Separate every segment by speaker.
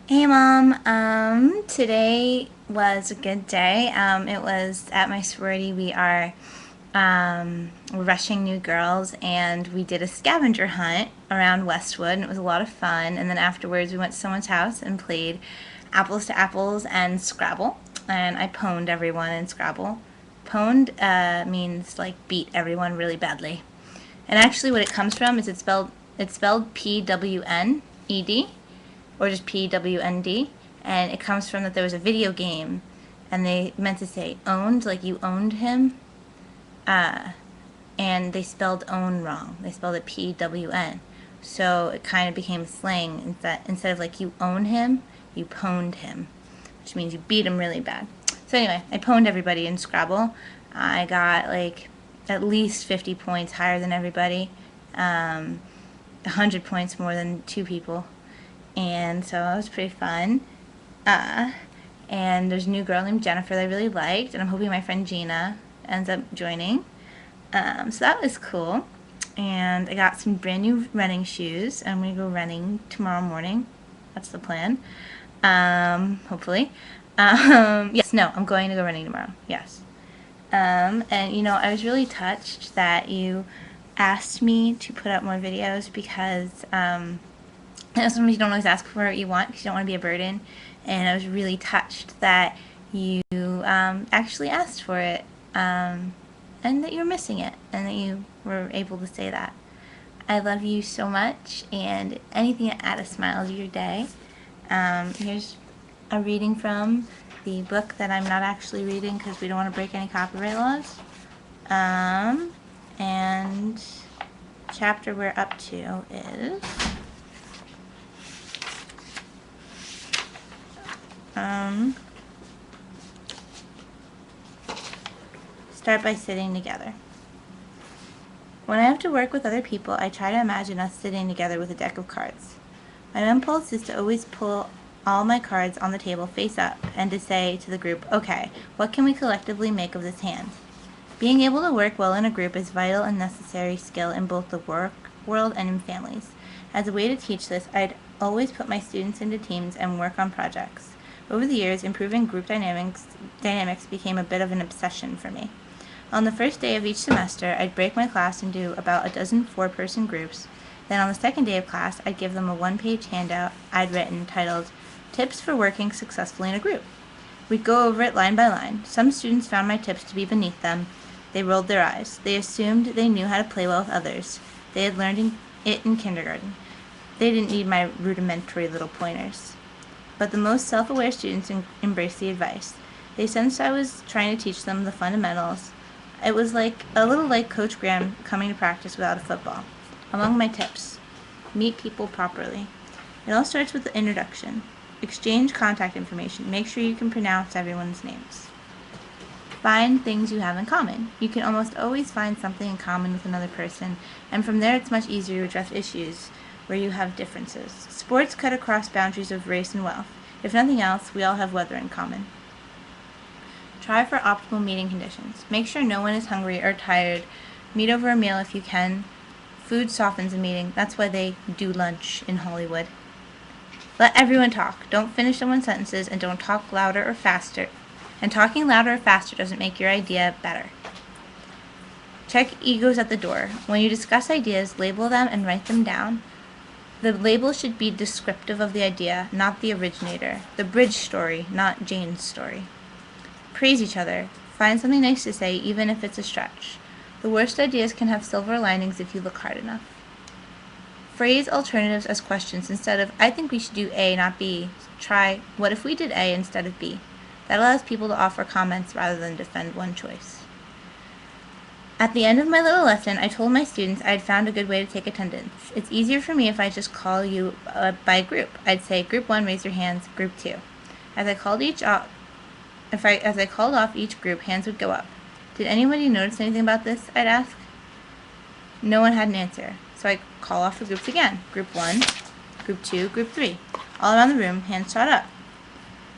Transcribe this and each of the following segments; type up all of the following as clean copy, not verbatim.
Speaker 1: Hey Mom, today was a good day. It was at my sorority. We're rushing new girls and we did a scavenger hunt around Westwood and it was a lot of fun. And then afterwards we went to someone's house and played apples to apples and Scrabble. And I pwned everyone in Scrabble. Pwned means like beat everyone really badly. And actually what it comes from is it's spelled Pwned or just PWND, and it comes from that there was a video game, and they meant to say owned, like you owned him, and they spelled own wrong. They spelled it PWN. So it kind of became slang instead of like you own him, you pwned him, which means you beat him really bad. So anyway, I pwned everybody in Scrabble. I got like at least 50 points higher than everybody, 100 points more than two people. And so it was pretty fun. And there's a new girl named Jennifer that I really liked, and I'm hoping my friend Gina ends up joining. So that was cool. And I got some brand new running shoes. I'm going to go running tomorrow morning. That's the plan. Hopefully. Yes, no, I'm going to go running tomorrow. Yes. And you know, I was really touched that you asked me to put up more videos because, I know sometimes you don't always ask for what you want because you don't want to be a burden, and I was really touched that you actually asked for it, and that you were missing it, and that you were able to say that. I love you so much, and anything that add a smile to your day. Here's a reading from the book that I'm not actually reading because we don't want to break any copyright laws. And chapter we're up to is start by sitting together. When I have to work with other people, I try to imagine us sitting together with a deck of cards. My impulse is to always pull all my cards on the table face up and to say to the group, okay, what can we collectively make of this hand? Being able to work well in a group is vital and necessary skill in both the work world and in families. As a way to teach this, I'd always put my students into teams and work on projects. Over the years, improving group dynamics became a bit of an obsession for me. On the first day of each semester, I'd break my class into about a dozen four-person groups. Then on the second day of class, I'd give them a one-page handout I'd written titled, Tips for Working Successfully in a Group. We'd go over it line by line. Some students found my tips to be beneath them. They rolled their eyes. They assumed they knew how to play well with others. They had learned it in kindergarten. They didn't need my rudimentary little pointers. But the most self-aware students embraced the advice. They sensed I was trying to teach them the fundamentals. It was like a little like Coach Graham coming to practice without a football. Among my tips, meet people properly. It all starts with the introduction. Exchange contact information. Make sure you can pronounce everyone's names. Find things you have in common. You can almost always find something in common with another person, and from there it's much easier to address issues where you have differences. Sports cut across boundaries of race and wealth. If nothing else, we all have weather in common. Try for optimal meeting conditions. Make sure no one is hungry or tired. Meet over a meal if you can. Food softens a meeting. That's why they do lunch in Hollywood. Let everyone talk. Don't finish someone's sentences and don't talk louder or faster. And talking louder or faster doesn't make your idea better. Check egos at the door. When you discuss ideas, label them and write them down. The label should be descriptive of the idea, not the originator. The bridge story, not Jane's story. Praise each other. Find something nice to say, even if it's a stretch. The worst ideas can have silver linings if you look hard enough. Phrase alternatives as questions instead of, I think we should do A, not B. Try, what if we did A instead of B? That allows people to offer comments rather than defend one choice. At the end of my little lesson, I told my students I had found a good way to take attendance. It's easier for me if I just call you by group. I'd say, Group 1, raise your hands, Group 2. As I called off each group, hands would go up. Did anybody notice anything about this? I'd ask. No one had an answer, so I'd call off the groups again. Group 1, Group 2, Group 3. All around the room, hands shot up.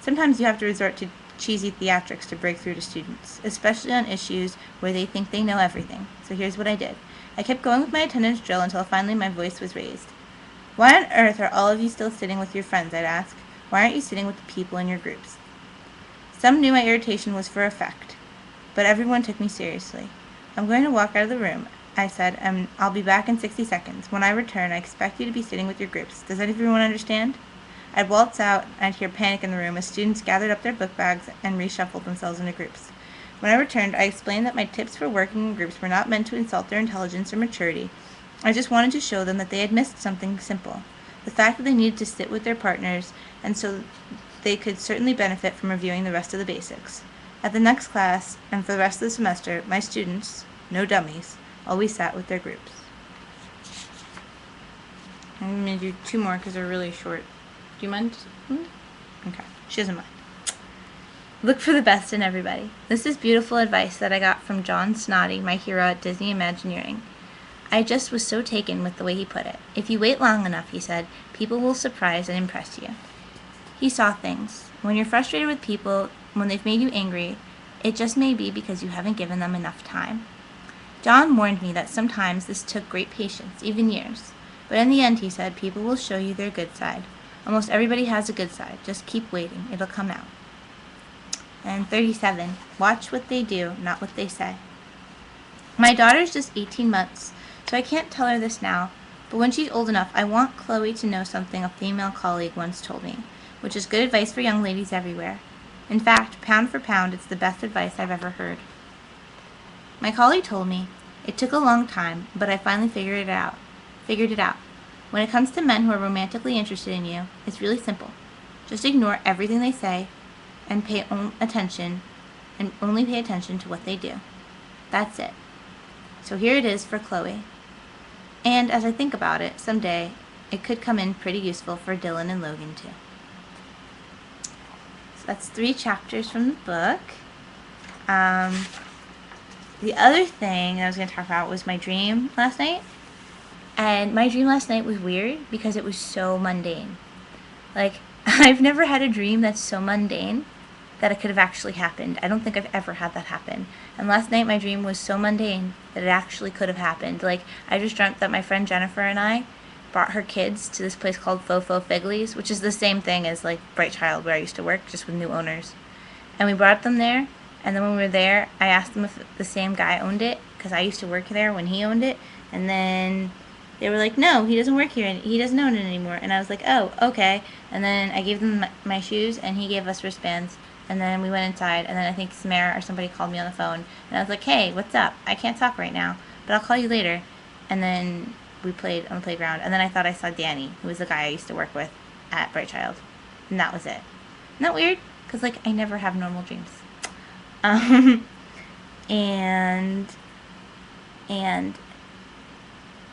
Speaker 1: Sometimes you have to resort to cheesy theatrics to break through to students, especially on issues where they think they know everything. So here's what I did. I kept going with my attendance drill until finally my voice was raised. Why on earth are all of you still sitting with your friends, I'd ask. Why aren't you sitting with the people in your groups? Some knew my irritation was for effect, but everyone took me seriously. I'm going to walk out of the room, I said, and I'll be back in 60 seconds. When I return, I expect you to be sitting with your groups. Does everyone understand? I'd waltz out, and I'd hear panic in the room as students gathered up their book bags and reshuffled themselves into groups. When I returned, I explained that my tips for working in groups were not meant to insult their intelligence or maturity. I just wanted to show them that they had missed something simple. The fact that they needed to sit with their partners, and so they could certainly benefit from reviewing the rest of the basics. At the next class, and for the rest of the semester, my students, no dummies, always sat with their groups. I'm going to do 2 more because they're really short. Do you mind? Okay, she doesn't mind. Look for the best in everybody. This is beautiful advice that I got from John Snoddy, my hero at Disney Imagineering. I just was so taken with the way he put it. If you wait long enough, he said, people will surprise and impress you. He saw things. When you're frustrated with people, when they've made you angry, it just may be because you haven't given them enough time. John warned me that sometimes this took great patience, even years. But in the end, he said, people will show you their good side. Almost everybody has a good side. Just keep waiting. It'll come out. And 37, watch what they do, not what they say. My daughter's just 18 months, so I can't tell her this now, but when she's old enough, I want Chloe to know something a female colleague once told me, which is good advice for young ladies everywhere. In fact, pound for pound, it's the best advice I've ever heard. My colleague told me, it took a long time, but I finally figured it out. When it comes to men who are romantically interested in you, it's really simple. Just ignore everything they say and only pay attention to what they do. That's it. So here it is for Chloe. And as I think about it, someday it could come in pretty useful for Dylan and Logan too. So that's 3 chapters from the book. The other thing I was going to talk about was my dream last night. And my dream last night was weird because it was so mundane. Like, I've never had a dream that's so mundane that it could have actually happened. I don't think I've ever had that happen. And last night my dream was so mundane that it actually could have happened. Like, I just dreamt that my friend Jennifer and I brought her kids to this place called Fofo Figley's, which is the same thing as like Bright Child where I used to work, just with new owners. And we brought them there, and then when we were there, I asked them if the same guy owned it, because I used to work there when he owned it, and then they were like, no, he doesn't work here, and he doesn't own it anymore. And I was like, oh, okay. And then I gave them my shoes, and he gave us wristbands. And then we went inside, and then I think Samara or somebody called me on the phone. And I was like, hey, what's up? I can't talk right now, but I'll call you later. And then we played on the playground. And then I thought I saw Danny, who was the guy I used to work with at Bright Child. And that was it. Isn't that weird? Because, like, I never have normal dreams.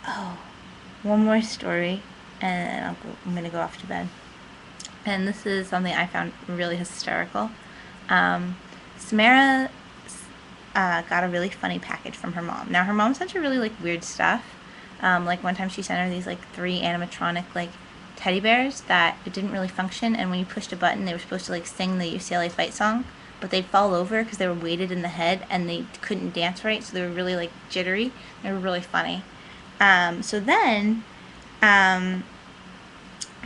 Speaker 1: Oh, one more story, and I'm going to go off to bed. And this is something I found really hysterical. Samara got a really funny package from her mom. Now, her mom sent her really, like, weird stuff. Like, one time she sent her these, like, 3 animatronic, like, teddy bears that it didn't really function, and when you pushed a button, they were supposed to, like, sing the UCLA fight song, but they'd fall over because they were weighted in the head, and they couldn't dance right, so they were really, like, jittery. They were really funny. So then,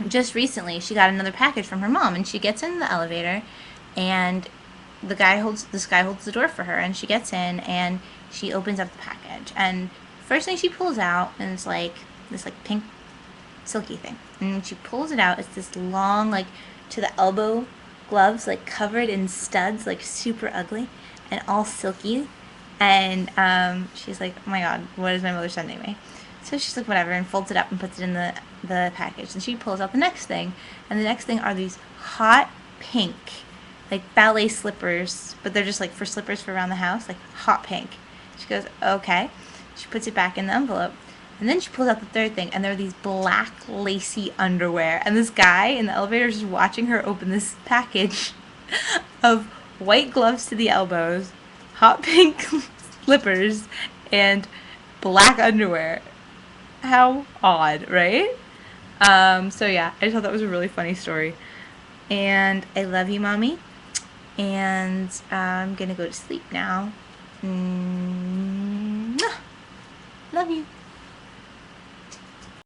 Speaker 1: just recently, she got another package from her mom, and she gets in the elevator, and this guy holds the door for her, and she gets in, and she opens up the package, and first thing she pulls out, and it's like this, like, pink silky thing, and when she pulls it out, it's this long, like, to the elbow gloves, like, covered in studs, like, super ugly, and all silky, and she's like, oh my god, what is my mother sending me? So she's like, whatever, and folds it up and puts it in the package. And she pulls out the next thing, and the next thing are these hot pink, like, ballet slippers, but they're just, like, for slippers for around the house, like, hot pink. She goes, okay. She puts it back in the envelope, and then she pulls out the third thing, and there are these black, lacy underwear, and this guy in the elevator is just watching her open this package of white gloves to the elbows, hot pink slippers, and black underwear. How odd, right? So yeah, I just thought that was a really funny story. And I love you, Mommy. And I'm gonna go to sleep now. Love you.